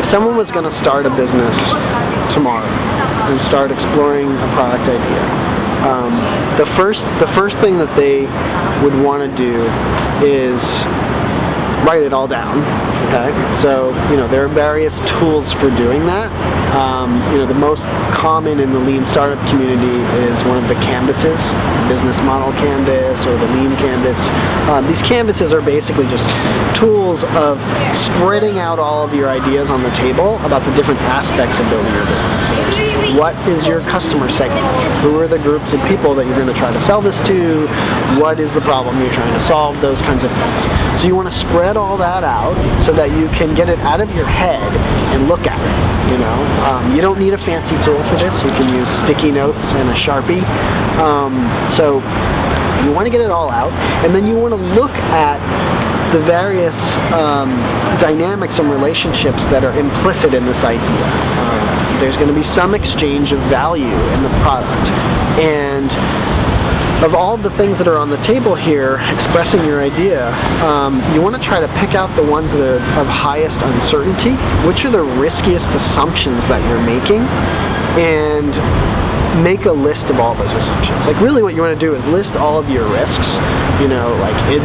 someone was going to start a business tomorrow and start exploring a product idea, the first thing that they would want to do is write it all down. Okay, so there are various tools for doing that. The most common in the lean startup community is one of the canvases, the business model canvas or the lean canvas. These canvases are basically just tools of spreading out all of your ideas on the table about the different aspects of building your business. So there's what is your customer segment? Who are the groups of people that you're going to try to sell this to? What is the problem you're trying to solve? Those kinds of things. So you want to spread all that out so that you can get it out of your head and look at it. You don't need a fancy tool for this. You can use sticky notes and a Sharpie. So you want to get it all out, and then you want to look at the various dynamics and relationships that are implicit in this idea. There's going to be some exchange of value in the product, and of all the things that are on the table here expressing your idea, you want to try to pick out the ones that are of highest uncertainty. Which are the riskiest assumptions that you're making, and make a list of all those assumptions. Like, really what you want to do is list all of your risks.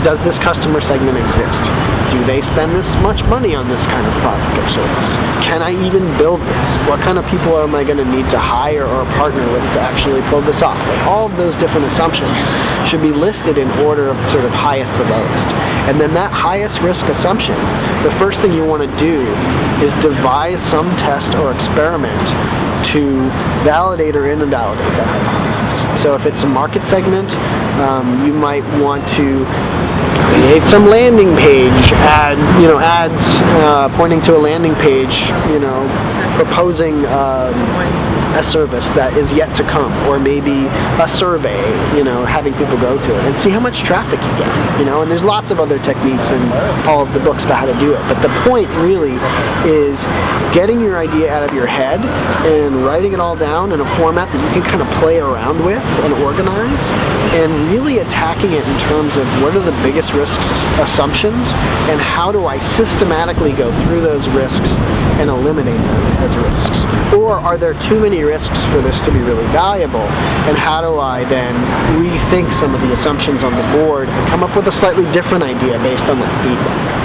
Does this customer segment exist? Do they spend this much money on this kind of product or service? Can I even build this? What kind of people am I going to need to hire or partner with to actually pull this off? Like, all of those different assumptions should be listed in order of sort of highest to lowest. And then that highest risk assumption, the first thing you want to do is devise some test or experiment to validate or invalidate that hypothesis. So if it's a market segment, you might want to create some landing page ads pointing to a landing page, proposing a service that is yet to come, or maybe a survey, having people go to it and see how much traffic you get, and there's lots of other techniques in all of the books about how to do it. But the point really is getting your idea out of your head and writing it all down in a format that you can kind of play around with and organize, and really attacking it in terms of what are the biggest risks assumptions, and how do I systematically go through those risks and eliminate them as risks? Or are there too many risks for this to be really valuable, and how do I then rethink some of the assumptions on the board and come up with a slightly different idea based on that feedback?